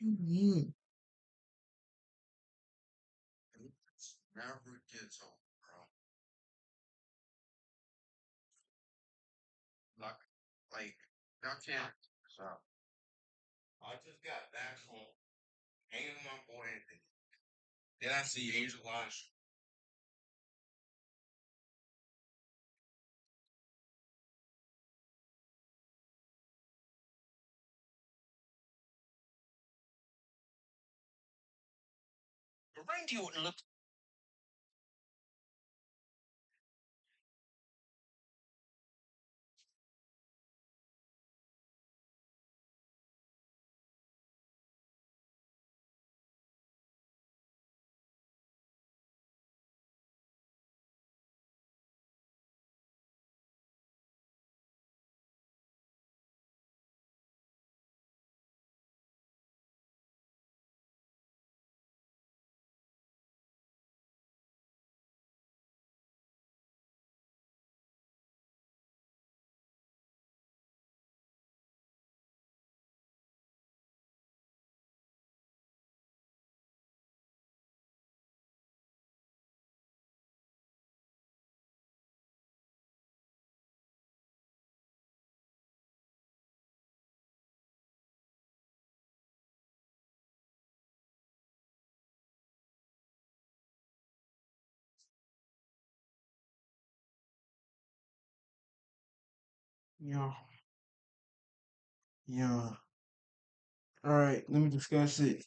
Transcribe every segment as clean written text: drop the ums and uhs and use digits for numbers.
Mhm. Never gets old, bro. Like, y'all can't. So, I just got back home, hanging with my boy, and then I see Angel Lash. Randy Orton looked. Yeah, yeah. All right, let me discuss it.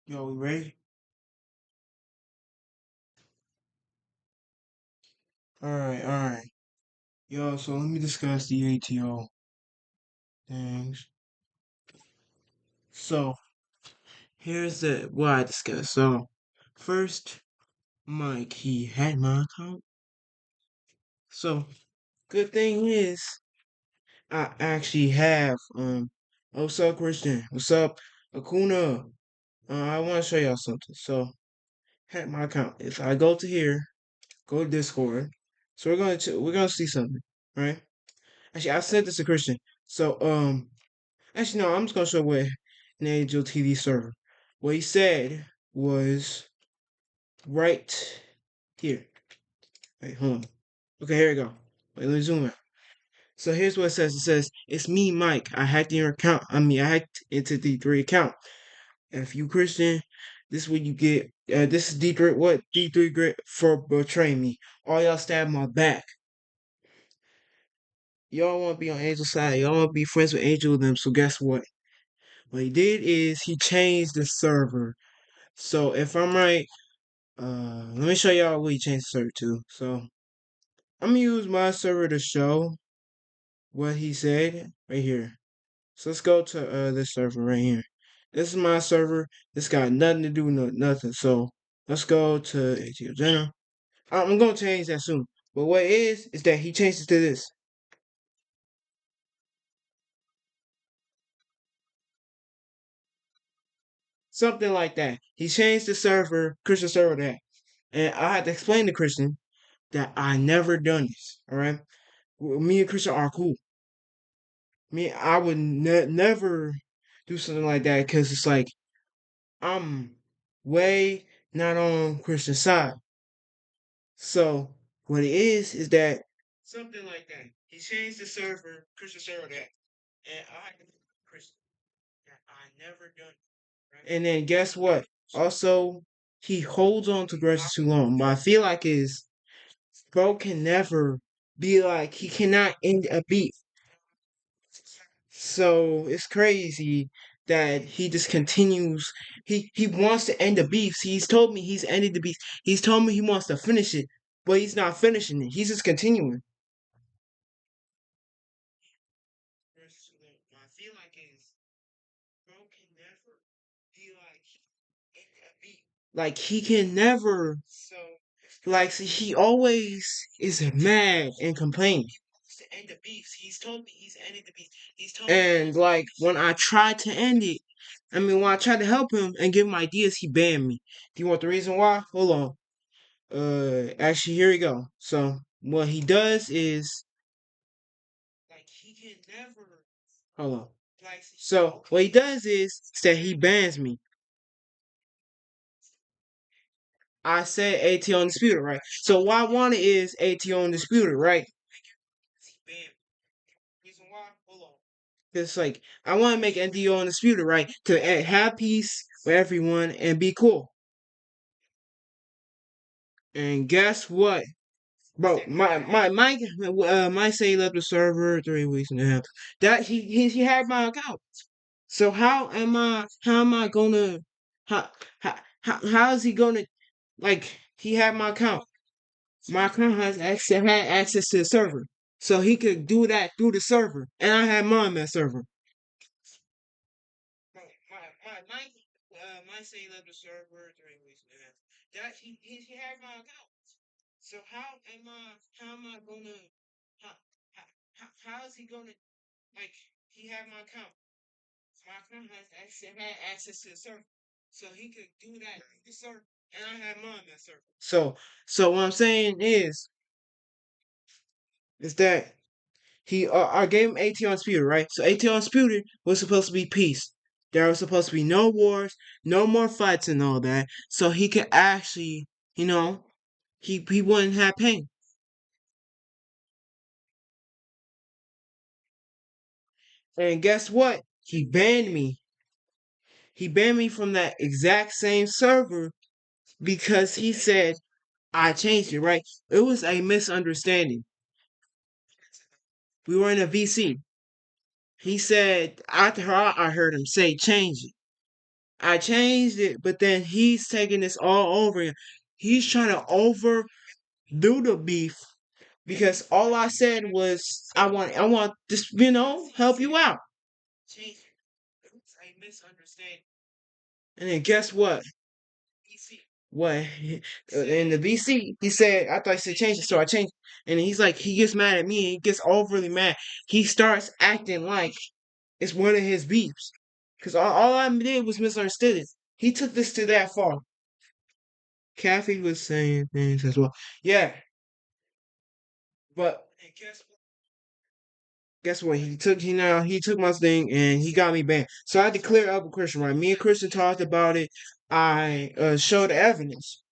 Yo, we ready? All right. Yo, so let me discuss the ATO things. So here's the what I discussed. So first, Mike, he had my account. So good thing is I actually have what's up, Christian? What's up, Akuna? I want to show y'all something. So had my account. If I go to here, go to Discord. So we're gonna see something, right? Actually, I sent this to Christian. So actually no, I'm just gonna show what an Angel TV server. What he said was right here. Wait, hold on. Okay, here we go. Wait, let me zoom out. So here's what it says. It says, "It's me, Mike. I hacked your account. I hacked into D3 account. If you Christian, this is what you get. This is D3. What D3 grit for betraying me? All y'all stab my back. Y'all want to be on Angel's side. Y'all want to be friends with Angel with them. So guess what? What he did is he changed the server. So if I'm right, let me show y'all what he changed the server to. So I'm gonna use my server to show what he said right here. So let's go to this server right here. This is my server. This got nothing to do with nothing. So let's go to ATL General. I'm gonna change that soon. But what it is that he changed it to this. Something like that. He changed the server, Christian server to that. And I had to explain to Christian that I never done this. Alright? Me and Christian are cool. Me, I would never do something like that because it's like I'm way not on Christian's side. So what it is that something like that. He changed the server, Christian server that, and I Christian that I never done. Right? And then guess what? Also, he holds on to grudges too long. But I feel like is bro can never be like he cannot end a beef. So it's crazy that he just continues. He wants to end the beef. He's told me he's ended the beef. He's told me he wants to finish it, but he's not finishing it. He's just continuing. I feel like is bro can never be like end a beef. Like he can never. Like see, he always is mad and complaining. To end the beefs. He's told me he's ended the beef. And like when I tried to end it, I mean when I tried to help him and give him ideas, he banned me. Do you want the reason why? Hold on. Actually here we go. So what he does is like he can never hold on. So what he does is that he bans me. I said ATO Undisputed, right? So what I wanted is ATO Undisputed, right? It's like I want to make NDO Undisputed, right? To have peace with everyone and be cool. And guess what? Bro, my say he left the server 3 weeks and a half. That he had my account. So how am I gonna how how is he gonna like he had my account. My account has access to the server. So he could do that through the server. And I had mine on that server. My say he left the server 3 weeks and a half. That he had my account. So how am I gonna how how is he gonna like he had my account. My account has access to the server. So he could do that through the server. And I had mine on that server. So what I'm saying is that I gave him AT Undisputed, right? So AT Undisputed was supposed to be peace. There was supposed to be no wars, no more fights and all that. So he could actually, he wouldn't have pain. And guess what? He banned me. He banned me from that exact same server because he said I changed it, right? It was a misunderstanding. We were in a VC. He said, after I heard him say change it. I changed it, but then he's taking this all over. He's trying to overdo the beef because all I said was I want this, help you out. And then guess what? What in the VC he said I thought he said change it, so I changed. And he's like he gets mad at me. He gets overly mad. He starts acting like it's one of his beefs because all I did was misunderstood it. He took this to that far. Kathy was saying things as well. Yeah, but guess what? He took my thing and he got me banned. So I had to clear up with Christian, right? Me and Christian talked about it. I showed the evidence.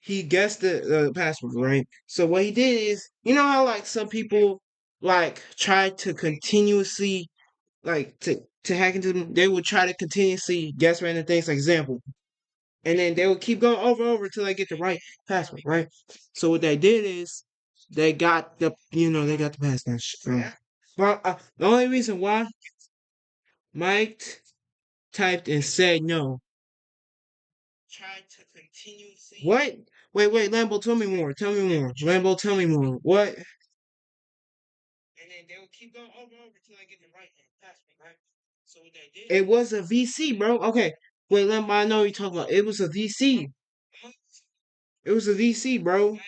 He guessed the password, right? So what he did is, you know how like some people like try to continuously like to hack into them, they would try to continuously guess random things, like example. And then they would keep going over and over until they get the right password, right? So what they did is they got the password. Well, the only reason why Mike typed and said no. Tried to continuously. What? Wait, Lambo, tell me more. Tell me more. Lambo, tell me more. What? And then they will keep going over and over until I get the right password, right? So what they did. It was a VC, bro. Okay. Wait, Lambo, I know you talking about. It was a VC. It was a VC, bro.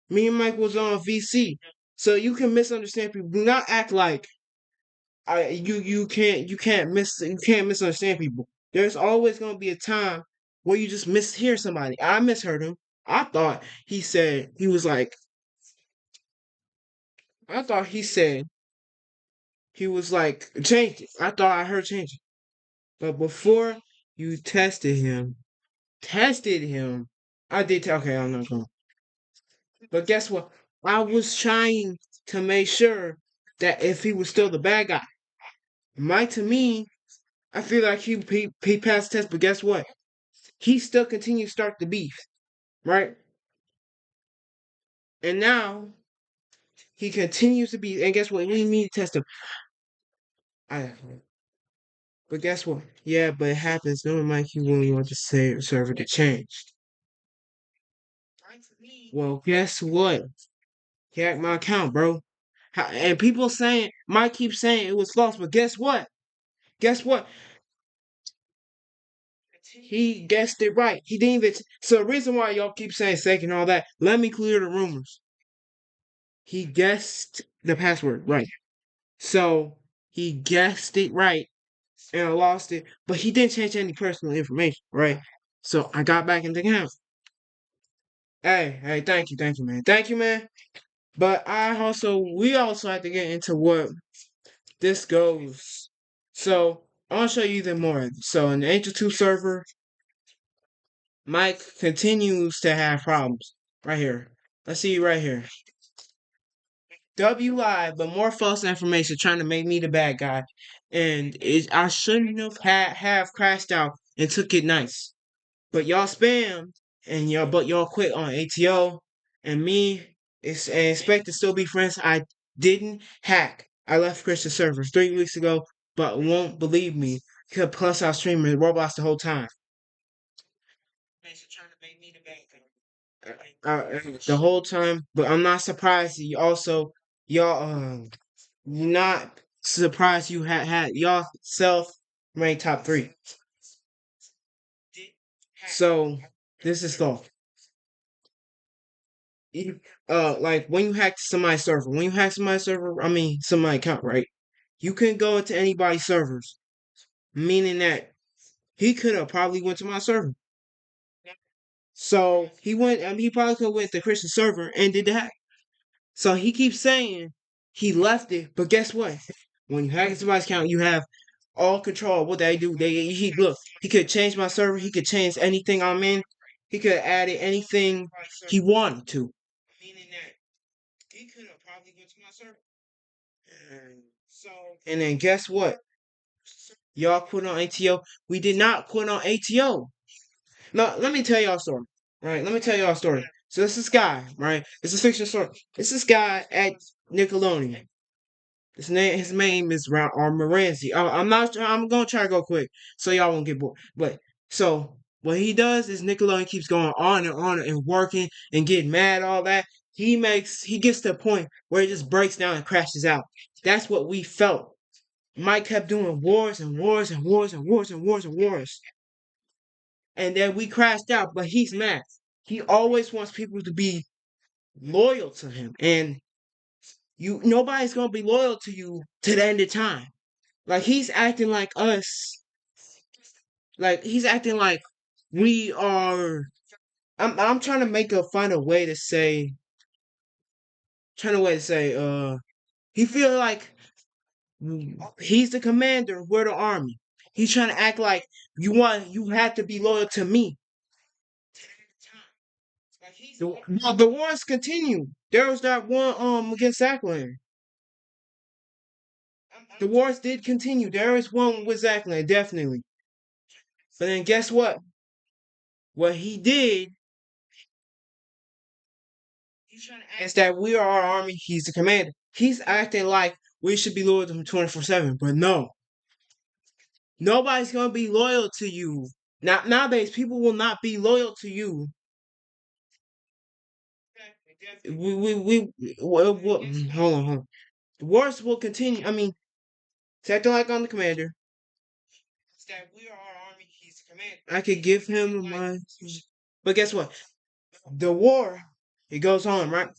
Me and Mike was on VC. So you can misunderstand people. Do not act like you can't misunderstand people. There's always gonna be a time where you just mishear somebody. I misheard him. I thought he said he was like I thought he was like change it. I thought I heard change it. But before you tested him, I did okay, I'm not going. But guess what? I was trying to make sure that if he was still the bad guy. Mike to me, I feel like he passed the test, but guess what? He still continued to start the beef, right? And now he continues to be. And guess what? We need to test him. I. But guess what? Yeah, but it happens. No, Mike, you wouldn't want to say server to change. Well, guess what? He hacked my account, bro. And people saying Mike keeps saying it was false, but guess what? Guess what? He guessed it right. He didn't even. So the reason why y'all keep saying second and all that, let me clear the rumors. He guessed the password right. So he guessed it right and I lost it, but he didn't change any personal information, right? So I got back into the account. Hey, thank you, man. Thank you, man. But we also have to get into what this goes. So I want to show you even more. So in the Angel 2 server, Mike continues to have problems. Right here. Let's see right here. W live, but more false information trying to make me the bad guy. And I shouldn't have crashed out and took it nice. But y'all spammed and y'all quit on ATO and me and expect to still be friends. I didn't hack. I left Christian servers 3 weeks ago, but won't believe me. Plus I was streaming Roblox the whole time. Trying to make me the bad guy. The whole time, but I'm not surprised. Y'all not surprised you had y'all self ranked top 3. So this is thought. Like when you hack somebody's server, I mean somebody's account, right? You can go into anybody's servers, meaning that he could have probably went to my server. So he went. I mean, he probably could have went to Christian server and did the hack. So he keeps saying he left it, but guess what? When you hack somebody's account, you have all control of what they do. He could change my server. He could change anything I'm in. He could have added anything he wanted to. Meaning that he could have probably went to my server. And then guess what? Y'all quit on ATO. We did not quit on ATO. Now, let me tell y'all a story. Right? Let me tell y'all a story. So this guy, right? It's a fiction story. It's this guy at Nickelodeon. His name is Moranzi. I'm gonna try to go quick so y'all won't get bored. But so what he does is Nickelodeon keeps going on and on and working and getting mad, all that. He gets to a point where it just breaks down and crashes out. That's what we felt. Mike kept doing wars and wars and wars and wars and wars and wars. And then we crashed out, but he's mad. He always wants people to be loyal to him. And nobody's gonna be loyal to you to the end of time. Like he's acting like us. Like he's acting like we are. I'm trying to find a way to say. He feel like he's the commander. We're the army. He's trying to act like you have to be loyal to me. The wars continue. There was that one against Sackland. The wars did continue. There is one with Zachlin, definitely. But then guess what? What he did is that we are our army. He's the commander. He's acting like we should be loyal to him 24/7. But no. Nobody's gonna be loyal to you. Nowadays, people will not be loyal to you. Hold on. The wars will continue. I mean, it's acting like I'm the commander. That we are our army. He's the commander. I could give him my. But guess what? The war, it goes on, right?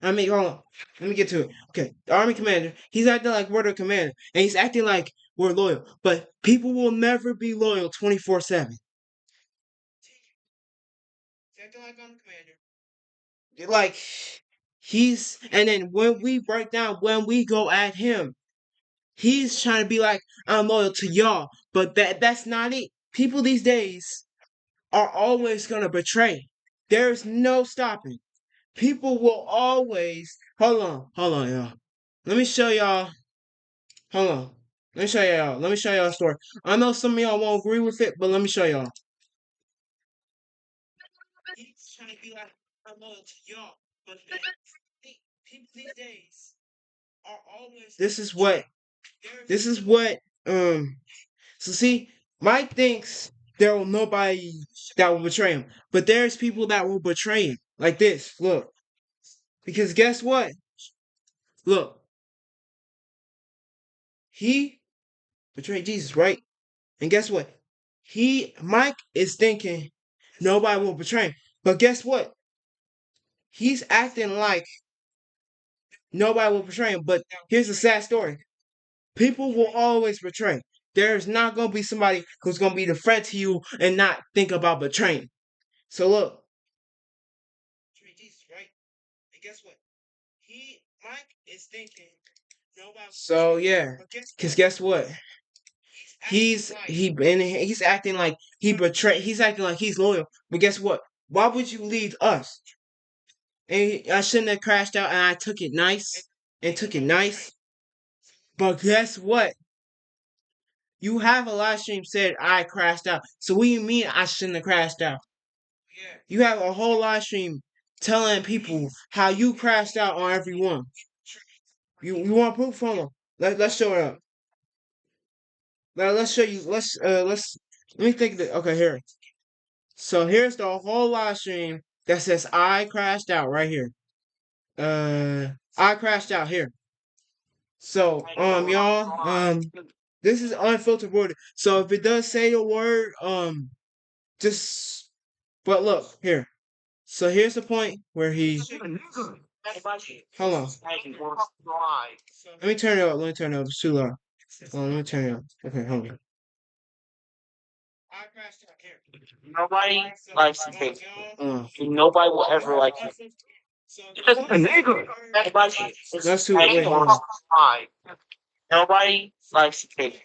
I mean, hold on. Let me get to it. Okay, the army commander, he's acting like we're the commander, and he's acting like we're loyal. But people will never be loyal 24/7. He's acting like I'm the commander. Like and then when we break down, when we go at him, he's trying to be like, I'm loyal to y'all, but that's not it. People these days are always gonna betray. There's no stopping. People will always hold on, y'all. Let me show y'all. Hold on. Let me show y'all. Let me show y'all a story. I know some of y'all won't agree with it, but let me show y'all. He's trying to be like, I'm loyal to y'all, but people these days are always. This is what. So see, Mike thinks there will nobody that will betray him, but there's people that will betray him. Like this. Look, because guess what? Look, he betrayed Jesus, right? And guess what? Mike is thinking nobody will betray him. But guess what? He's acting like nobody will betray him. But here's a sad story. People will always betray. There's not going to be somebody who's going to be the friend to you and not think about betraying. So look. Betray Jesus, right? And guess what? Mike is thinking So yeah, cause guess what? He's acting like he betrayed. He's acting like he's loyal. But guess what? Why would you leave us? And I shouldn't have crashed out. And I took it nice and took it nice. But guess what? You have a live stream said I crashed out. So what do you mean I shouldn't have crashed out? You have a whole live stream telling people how you crashed out on everyone. You want proof from them? Let's show it up. Let's show you. Let's let me think. Okay, here. So here's the whole live stream that says I crashed out right here. I crashed out here. So y'all this is unfiltered word. So if it does say a word just but look here. So here's the point where he hold on. Let me turn it up. Let me turn it up. It's too loud. Hold on, let me turn it up. Okay, hold on. Nobody likes you, Casey. Nobody will ever like you. You're just a nigga. Everybody That's is too like wait, hold on. fine. Nobody likes you, Casey.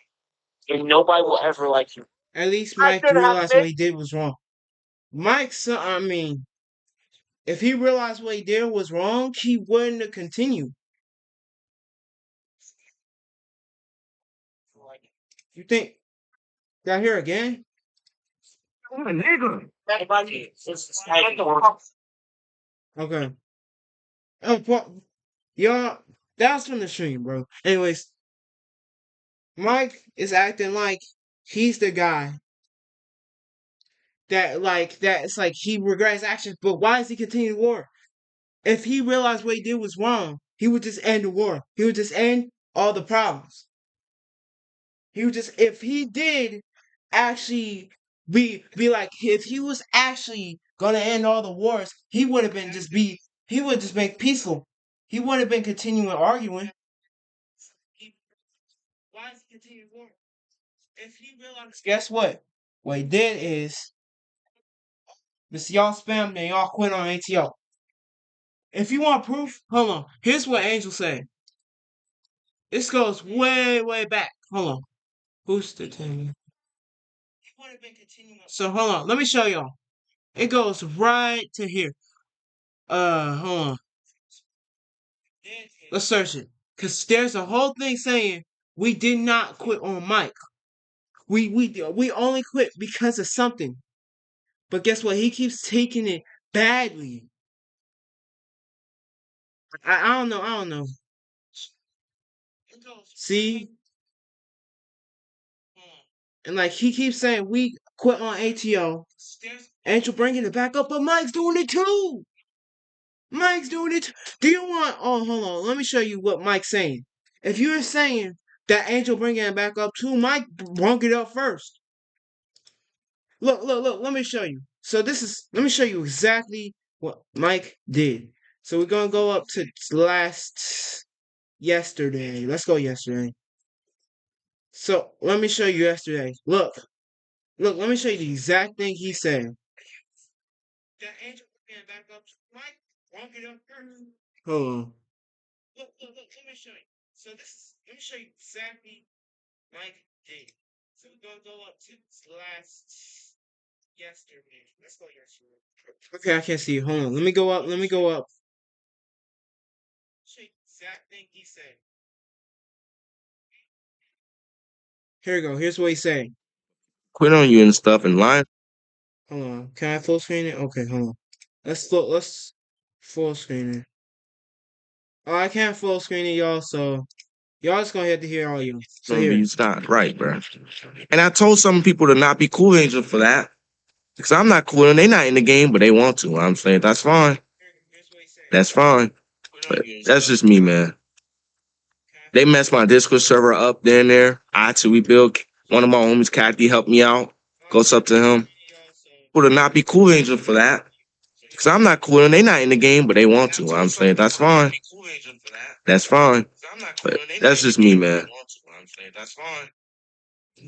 And nobody will ever like you. At least I Mike should have realized what been. he did was wrong. I mean, if he realized what he did was wrong, he wouldn't have continued. You think got here again? I'm a nigga. Everybody is like Okay. Y'all, that's from the stream, bro. Anyways, Mike is acting like he's the guy that it's like he regrets actions, but why is he continuing the war? If he realized what he did was wrong, he would just end the war. He would just end all the problems. He would just if he did actually be like if he was actually gonna end all the wars, he would just make peaceful. He wouldn't have been continuing arguing. Why is he continuing war? If he realized guess what? What he did is this y'all spammed and y'all quit on ATO. If you want proof, hold on. Here's what Angel said. This goes way, way back. Hold on. Who's the 10? So hold on. Let me show y'all. It goes right to here. Hold on. Let's search it. Cause there's a whole thing saying we did not quit on Mike. We only quit because of something. But guess what? He keeps taking it badly. I don't know. I don't know. See? And like he keeps saying we quit on ATO. Angel bringing it back up, but Mike's doing it too. Mike's doing it. Do you want? Oh, hold on. Let me show you what Mike's saying. If you're saying that Angel bringing it back up too, Mike brought it up first. Look, look, look. Let me show you. So this is. Let me show you exactly what Mike did. So we're gonna go up to last yesterday. Let's go yesterday. So let me show you yesterday. Look, look. Let me show you the exact thing he said. That Angel bringing it back up. Mike brought it up first. Hold on. Look, look, look, let me show you. So let me show you exactly Mike did. So we're gonna go up to last yesterday. Let's go yesterday. Okay, I can't see you. Hold on. Let me go up. Let me go up. Show you the exact thing he said. Here we go. Here's what he's saying. quit on you and stuff and lying. Hold on. Can I full screen it? Okay, hold on. Let's full screen it. Oh, I can't full screen it, y'all, so y'all just gonna have to hear all you. So Gonna here. be not right, bro. And I told some people to not be cool, Angel, for that. Because I'm not cool and they not in the game, but they want to. I'm saying that's fine. That's fine. But that's just me, man. They messed my Discord server up there. I had to rebuild. One of my homies, Kathy, helped me out. Goes up to him. People to not be cool, Angel, for that. Because I'm not cool and they not in the game, but they want to. I'm saying that's fine. That's fine. But that's just me, man.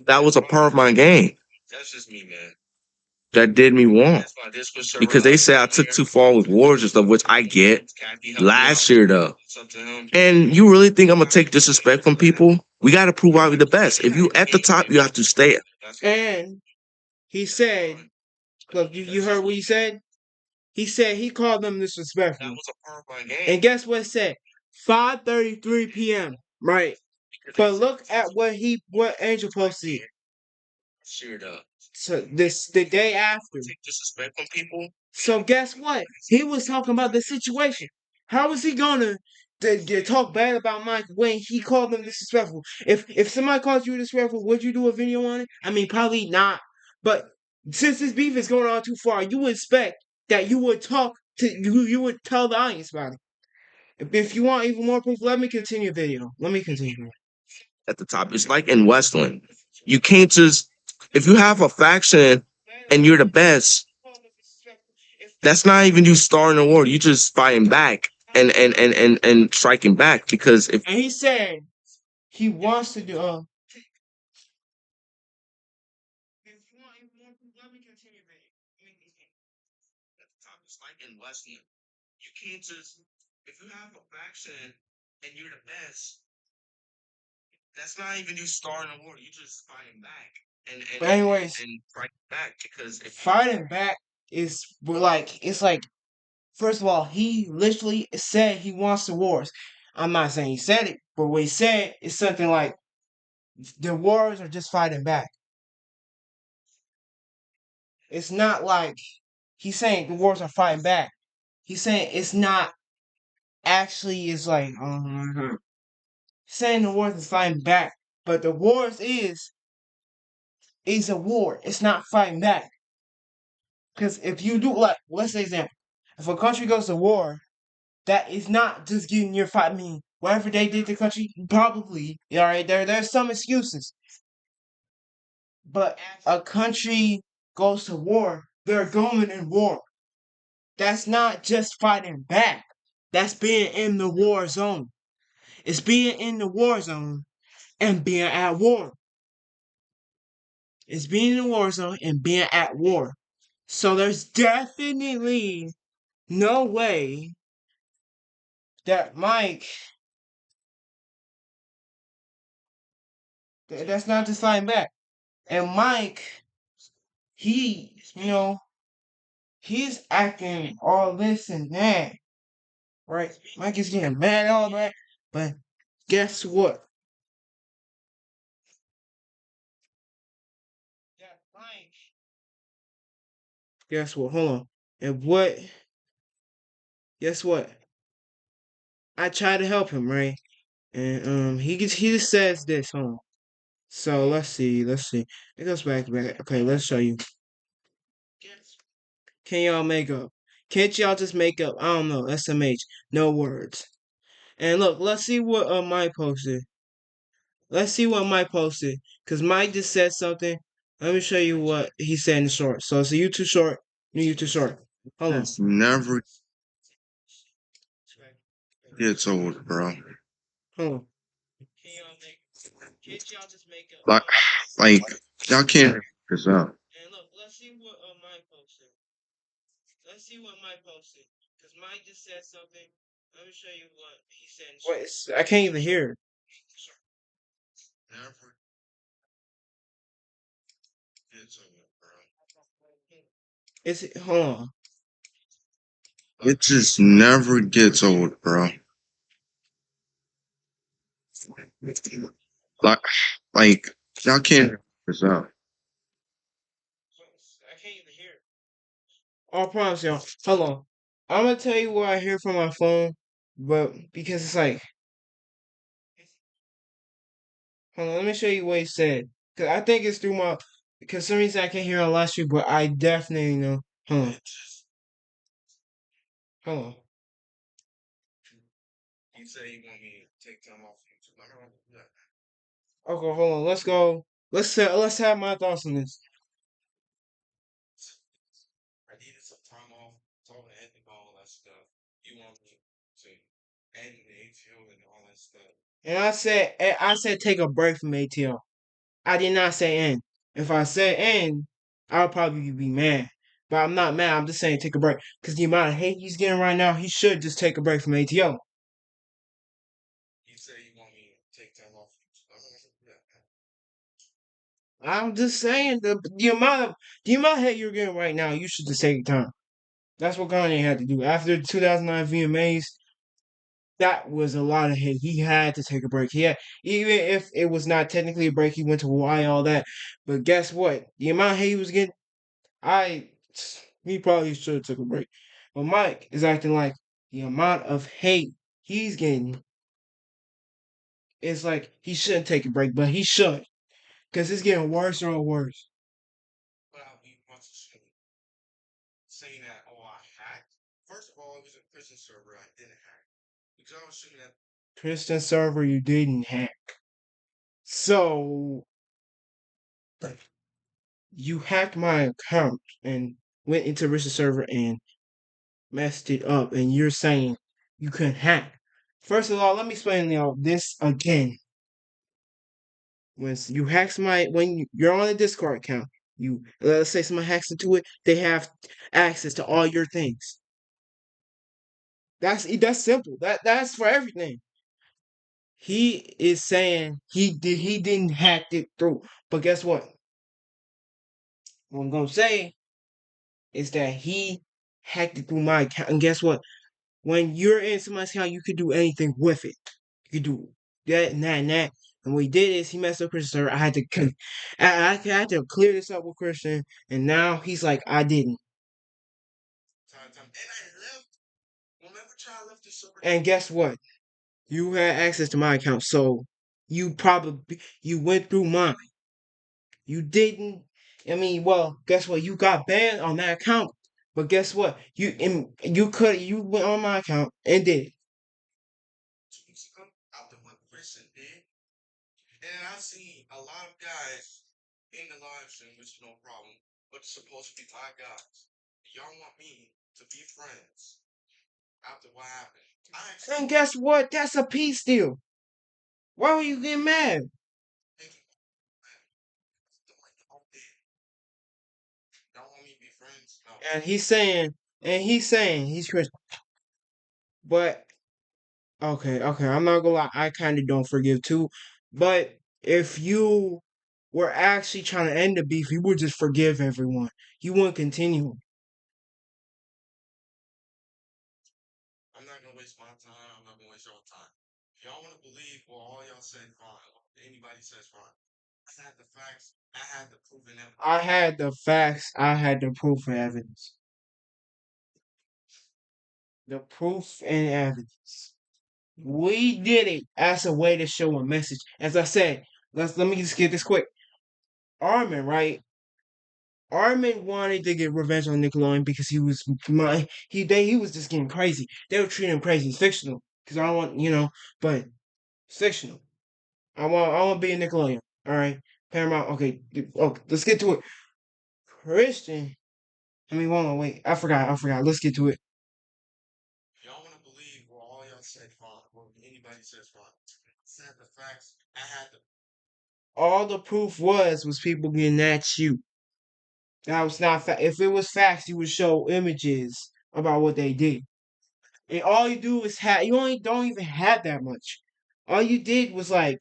That was a part of my game. That's just me, man. that did me wrong because they say I took too far with wars and stuff, which I get. Last year though, and you really think I'm gonna take disrespect from people? We got to prove why we're the best. If you at the top, you have to stay. And he said, look, you heard what he said? He said he called them disrespectful. And guess what it said? 5:33 p.m. Right. But look at what Angel posted. So the day after. Disrespect from people. So guess what? He was talking about the situation. How was he gonna talk bad about Mike when he called them disrespectful? If somebody calls you disrespectful, would you do a video on it? I mean, probably not. But since this beef is going on too far, you would expect that you would talk to you would tell the audience about it. If you want even more proof, let me continue the video. Let me continue. At the top, it's like in Westland. You can't just if you have a faction and you're the best. That's not even you starting a war. You just fighting back and striking back because if And he said he wants to do. If you want even more proof, let me continue the video. it's like in Westland. You can't just if you have a faction and you're the best. That's not even you starting a war. You just fighting back But anyways, and fighting back because if fighting back is like it's like first of all, he literally said he wants the wars. I'm not saying he said it, but what he said is something like the wars are just fighting back. It's not like he's saying the wars are fighting back. He's saying it's not actually is like saying the wars is fighting back, but the wars is a war. It's not fighting back. Because if you do like let's say example, if a country goes to war, that is not just getting your fight. I mean, whatever they did to the country, probably all right. There's some excuses, but a country goes to war, they're going in war. That's not just fighting back. That's being in the war zone. It's being in the war zone and being at war. It's being in the war zone and being at war. So there's definitely no way that Mike. That's not just fighting back. And Mike, he's acting all this and that, right? Mike is getting mad and all that, but guess what? Guess what? Hold on. And what? Guess what? I tried to help him, right? And he just says this, So let's see. It goes back. Okay, let's show you. Can y'all make up? Can't y'all just make up? I don't know. SMH, no words. And look, let's see what Mike posted. Let's see what Mike posted. Because Mike just said something. Let me show you what he said in the short. So it's a YouTube short. New YouTube short. Hold on. it's never gets old, bro. Hold on. Like, like y'all can't figure this out. And look, let's see what Mike posted. Let's see what Mike posted. Because Mike just said something. Let me show you what he said. Wait, I can't even hear it. Never gets old, bro. Hold on. It just never gets old, bro. Like y'all can't figure this out. I can't even hear it. I promise y'all. Hold on. I'm gonna tell you what I hear from my phone, but because it's like, hold on, let me show you what he said. Cause I think it's through my. Because some reason I can't hear on last week, but I definitely know. Hold on. Hold on. You say you want me to take time off YouTube. I don't do that. Okay, hold on. Let's go. Let's have my thoughts on this. I needed some time off, talking to Anthony about all that stuff. You want me to end the ATO and all that stuff. And I said take a break from ATL. I did not say end. If I said end, I'll probably be mad. But I'm not mad. I'm just saying take a break. Because the amount of hate he's getting right now, he should just take a break from ATO. You say you want me to take time off. I'm just saying the amount of hate you're getting right now, you should just take your time. That's what Kanye had to do. After the 2009 VMAs, that was a lot of hate. He had to take a break. He had, even if it was not technically a break, he went to Hawaii, all that. But guess what? The amount of hate he was getting, I he probably should have took a break. But Mike is acting like the amount of hate he's getting is like he shouldn't take a break, but he should. Because it's getting worse and worse. But I'll be once assumed saying that, oh, I hacked. First of all, it was a prison server I didn't hack. Because I was assuming that Christian server you didn't hack. So you hacked my account and went into Rich's server and messed it up, and you're saying you couldn't hack. First of all, let me explain y'all this again. When you hack somebody, when you're on a Discord account, you let's say someone hacks into it, they have access to all your things. That's simple. That's for everything. He is saying he didn't hack it through, but guess what? What I'm gonna say is that he hacked it through my account, and guess what? When you're in somebody's account, you could do anything with it. You could do that and that and that. And what he did is he messed up Christian server. I had to, I had to clear this up with Christian, and now he's like, I didn't. And I left. Remember, child left the server. And guess what? You had access to my account, so you went through mine. You didn't. I mean, well, guess what? You got banned on that account. But guess what? You went on my account and did it. 2 weeks ago, after what Christian did, and I see a lot of guys in the live stream, which is no problem, but it's supposed to be my guys. Y'all want me to be friends after what happened. And guess what? That's a peace deal. Why were you getting mad? Y'all want me to be friends? No. And he's saying he's Christian. But okay, I'm not gonna lie, I kinda don't forgive too. But if you were actually trying to end the beef, you would just forgive everyone. You wouldn't continue. I'm not gonna waste my time. I'm not gonna waste your time. If y'all want to believe what all y'all said, fine. Anybody says fine. I had the facts. I had the proof and evidence. I had the facts. I had the proof and evidence. The proof and evidence. We did it as a way to show a message. As I said, let me just get this quick. Armin, right? Armin wanted to get revenge on Nickelodeon because he was just getting crazy. They were treating him crazy. It's fictional because I don't want but it's fictional. I want to be a Nickelodeon. All right, Paramount. Okay, let's get to it. Christian. I mean, hold on, wait. I forgot. Let's get to it. Y'all want to believe what all y'all said fine, or anybody says fine. I said the facts. I had the. All the proof was people getting at you. That was not fact. If it was facts, you would show images about what they did. And all you do is you only don't even have that much. All you did was like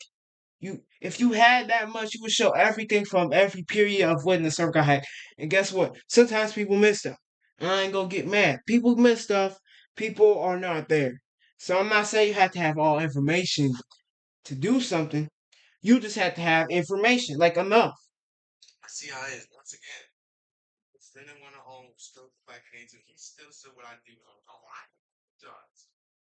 if you had that much, you would show everything from every period of when the server got hacked. And guess what? Sometimes people miss stuff. I ain't gonna get mad. People miss stuff. People are not there. So I'm not saying you have to have all information to do something. You just have to have information, like enough. CIA once again. Didn't want to own still back into. He still said what I did.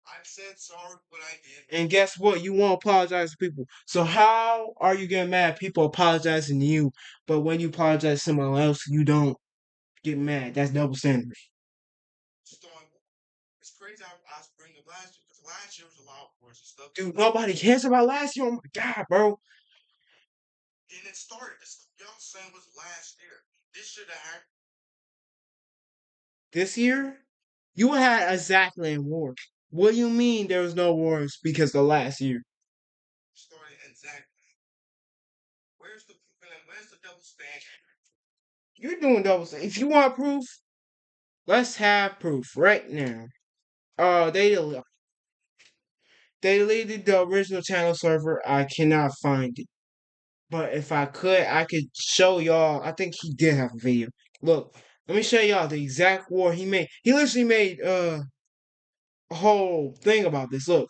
I said sorry what I did. And guess what? You won't apologize to people. So how are you getting mad at people apologizing to you, but when you apologize to someone else, you don't get mad? That's double standard. It's crazy I bring the last year because last year was a lot worse and stuff. Dude, nobody cares about last year. Oh my god, bro. And it started. Y'all saying was last year. This should have happened. This year? You had a Zackland war. What do you mean there was no wars because the last year? Started exactly. Where's the double standard? You're doing double. If you want proof, let's have proof right now. They deleted the original channel server. I cannot find it. But if I could, I could show y'all. I think he did have a video. Look, let me show y'all the exact war he made. He literally made a whole thing about this. Look.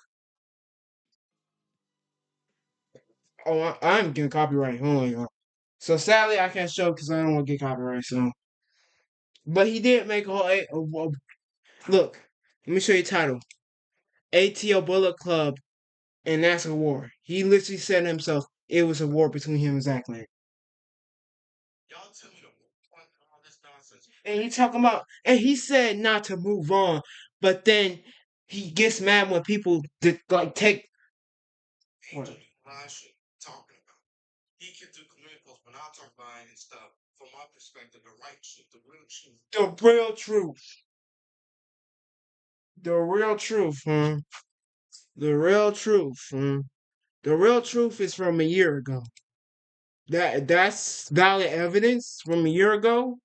Oh, I'm getting copyright. Hold on, y'all. So sadly, I can't show because I don't want to get copyright. So, but he did make a whole. Look, let me show you the title. ATO Bullet Club and NASA War. He literally said himself it was a war between him and Zach Land. Y'all tell me the point of all this nonsense. And he talking about, and he said not to move on, but then he gets mad when people like take. What? Talking about. He can do community posts, but I'll talk about it and stuff. From my perspective, the right truth, the real truth. The real truth. The real truth, huh? The real truth, huh? The real truth is from a year ago. That's valid evidence from a year ago.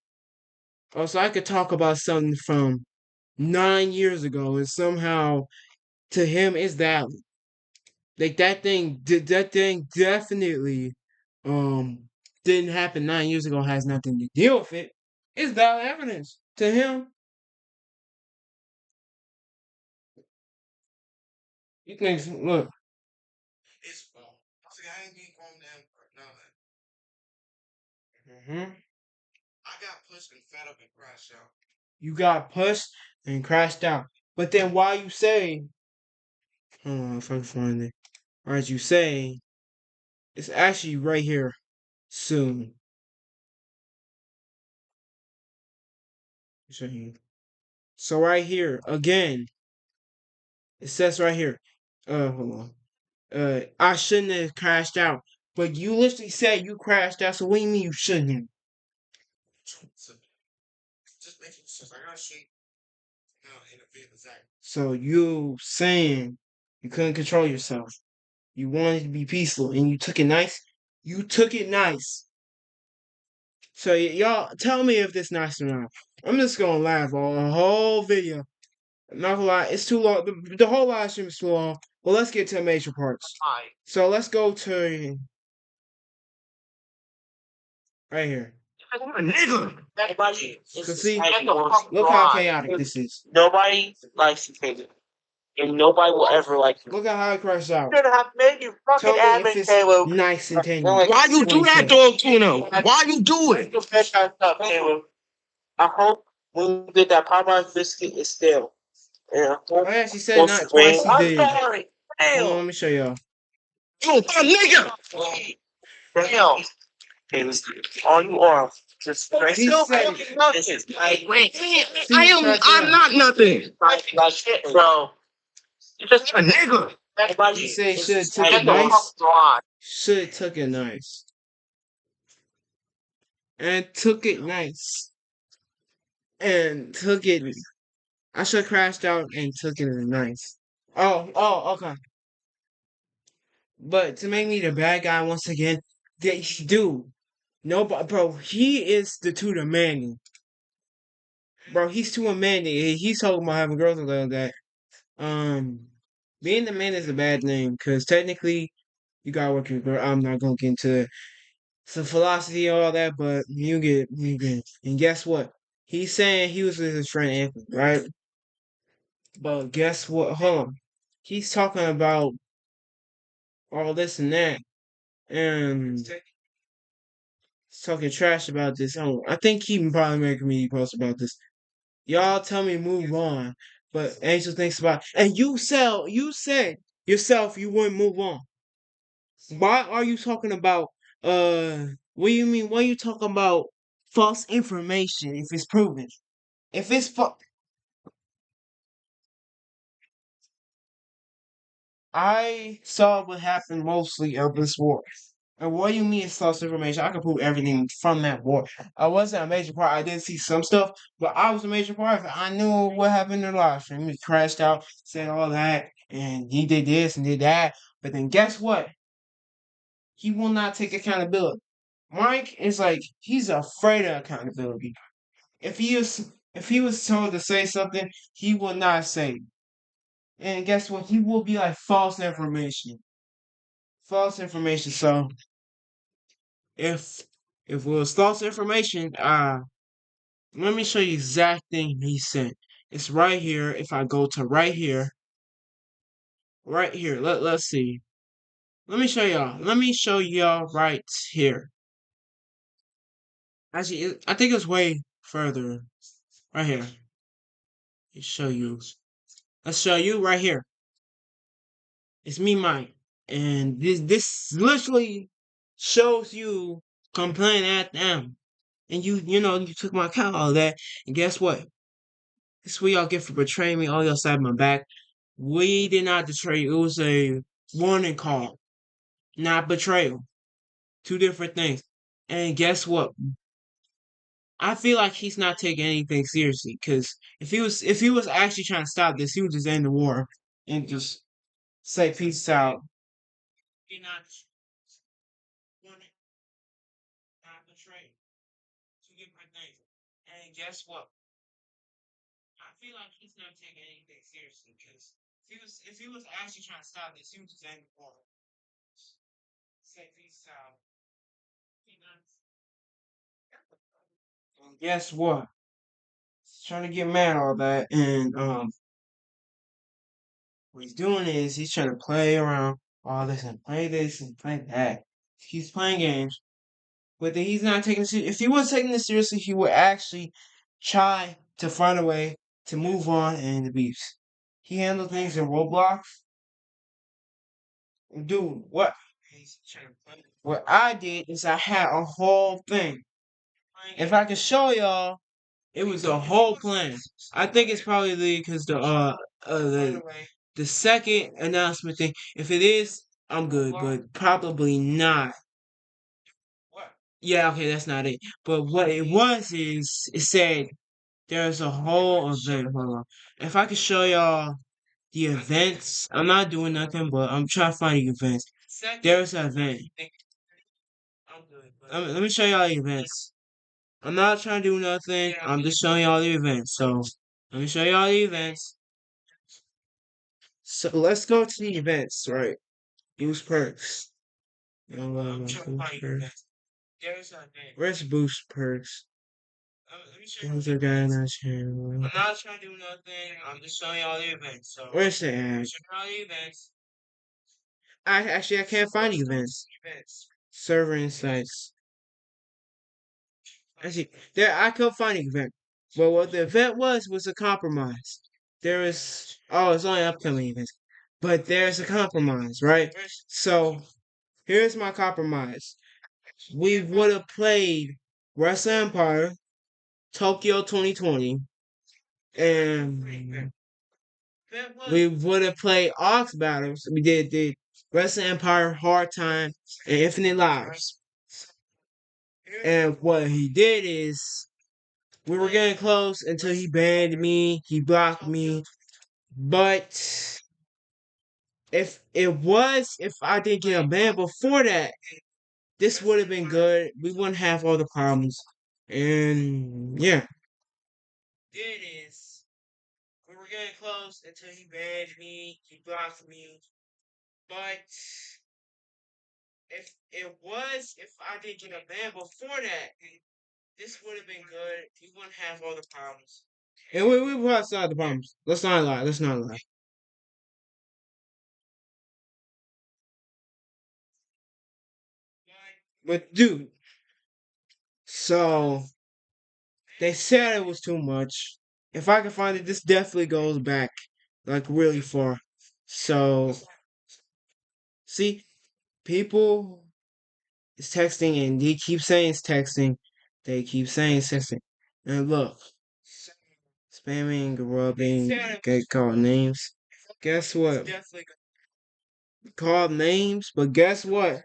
Also, I could talk about something from 9 years ago, and somehow to him it's valid. Like that thing definitely didn't happen 9 years ago. Has nothing to deal with it. It's valid evidence to him. He thinks, look, it's I ain't being calm down for nothing. I got pushed and fed up and crashed out. You got pushed and crashed out. But then why you say, hold on, if I can find it. As you say, it's actually right here soon. Show you. So right here, again, it says right here. Hold on. I shouldn't have crashed out. But you literally said you crashed out, so what do you mean you shouldn't have? Just making sense. I gotta see. So you saying you couldn't control yourself. You wanted to be peaceful and you took it nice. You took it nice. So y'all tell me if this nice or not. I'm just gonna laugh on the whole video. I'm not gonna lie, it's too long. The whole live stream is too long. But let's get to the major parts. So let's go to right here. Nigga. Cause see, look how chaotic this is. Nobody likes you, and nobody will ever like you. Look at how it crashed out. You're gonna have made you Tell fucking me if admin, it's Caleb. nice and tender. Why you do that, dog, Tino? Why you do it? Caleb. I hope when you get that Popeyes biscuit is stale. And I Oh hope yeah, she said not twice. He did. Hold on, let me show y'all. You a nigga. Damn. All you are. Just He said I'm not nothing. like shit, bro. You're just A nigga. He said should have took it nice. Should have took it nice. And took it nice. And took it. I should have crashed out and took it nice. Oh, okay. But to make me the bad guy once again, dude, no, bro, he is too demanding. Bro, he's too demanding. He's talking about having girls like that. Being the man is a bad name because technically you gotta work with girl. I'm not gonna get into some philosophy and all that, but you get. And guess what? He's saying he was with his friend Anthony, right? But guess what? Hold on. He's talking about all this and that, and he's talking trash about this. I think he can probably make a community post about this. Y'all tell me move on, but Angel thinks about. And you said yourself you wouldn't move on. Why are you talking about what do you mean? Why are you talking about false information if it's proven? If it's I saw what happened mostly of this war. And what do you mean it's false information? I can prove everything from that war. I wasn't a major part. I did see some stuff, but I was a major part of it. I knew what happened in the live stream. He crashed out, said all that, and he did this and did that. But then guess what? He will not take accountability. Mike is like he's afraid of accountability. If he was told to say something, he will not say it. And guess what? He will be like false information. False information. So if if it was false information, let me show you exact thing he said. It's right here. If I go to right here. Let's see. Let me show y'all. Let me show y'all right here. Actually, I think it's way further. Right here. Let's show you. Let's show you right here. It's me, Mike, and this literally shows you complaining at them, and you took my account, all that, and guess what? This is what y'all get for betraying me. All y'all side my back. We did not betray you. It was a warning call, not betrayal. Two different things. And guess what? I feel like he's not taking anything seriously because if he was actually trying to stop this, he would just end the war and just say peace out. You're not wanting, not betrayed. To get my things. And guess what? I feel like he's not taking anything seriously because if he was actually trying to stop this, he would just end the war. Say peace out. He not. And guess what? He's trying to get mad all that, and what he's doing is he's trying to play around all this and play this and play that. He's playing games, but then he's not taking it seriously. If he was taking this seriously, he would actually try to find a way to move on and the beefs. He handled things in Roblox. Dude, what I did is I had a whole thing. If I could show y'all, it was a whole plan. I think it's probably because the second announcement thing. If it is, I'm good, but probably not. Yeah, okay, that's not it. But what it was is it said there's a whole event. Hold on. If I could show y'all the events, I'm not doing nothing, but I'm trying to find the events. There's an event. Let me show y'all the events. I'm not trying to do nothing. I'm just showing y'all the events. So let me show y'all the events. So let's go to the events, right? Use perks. Where's boost perks? Where's the guy in that channel? I'm not trying to do nothing. I'm just showing y'all the events. So where's the ad? I can't find the events. Server insights. Actually, there I could find the event. But what the event was a compromise. There is it's only upcoming events. But there's a compromise, right? So here's my compromise. We would have played Wrestle Empire, Tokyo 2020, and we would have played Ox Battles. We did Wrestle Empire, Hard Time, and Infinite Lives. And what he did is we were getting close until he banned me, he blocked me. But if I didn't get a ban before that, this would have been good. We wouldn't have all the problems. And yeah. It is. We were getting close until he banned me, he blocked me. But if I didn't get a ban before that, this would have been good. We wouldn't have all the problems. And we would have solved the problems. Let's not lie. Let's not lie. But dude, so they said it was too much. If I can find it, this definitely goes back like really far. So see, people is texting and they keep saying it's texting. They keep saying it's texting. And look, spamming, rubbing, get called names. Guess what? Called names, but guess what?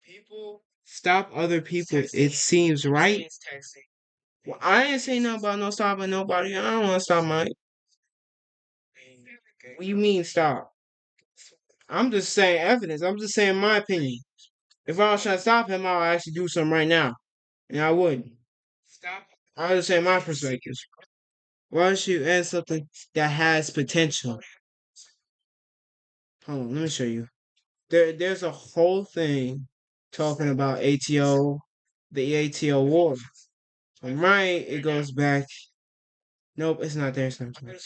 People stop other people. It seems right. Well, I ain't saying nothing about no stopping nobody. I don't want to stop Mike. What you mean stop? I'm just saying evidence. I'm just saying my opinion. If I was trying to stop him, I would actually do something right now. And I would. I would say my perspective. Why don't you add something that has potential? Hold on, let me show you. There's a whole thing talking about ATO, the ATO war. On right, it goes back. Nope, it's not there. It's not there.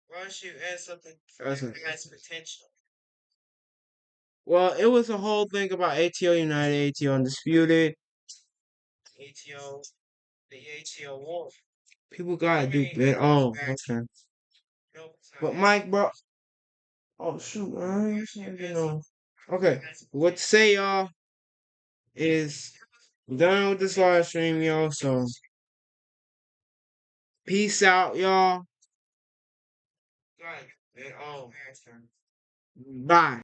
Why don't you add something that has potential? Well, it was a whole thing about ATO United, ATO Undisputed, ATO, the ATO war. People gotta do better. Oh, okay. But Mike, bro. Oh shoot, I don't even know. Okay, what to say, y'all, is I'm done with this live stream, y'all. So peace out, y'all. Bye.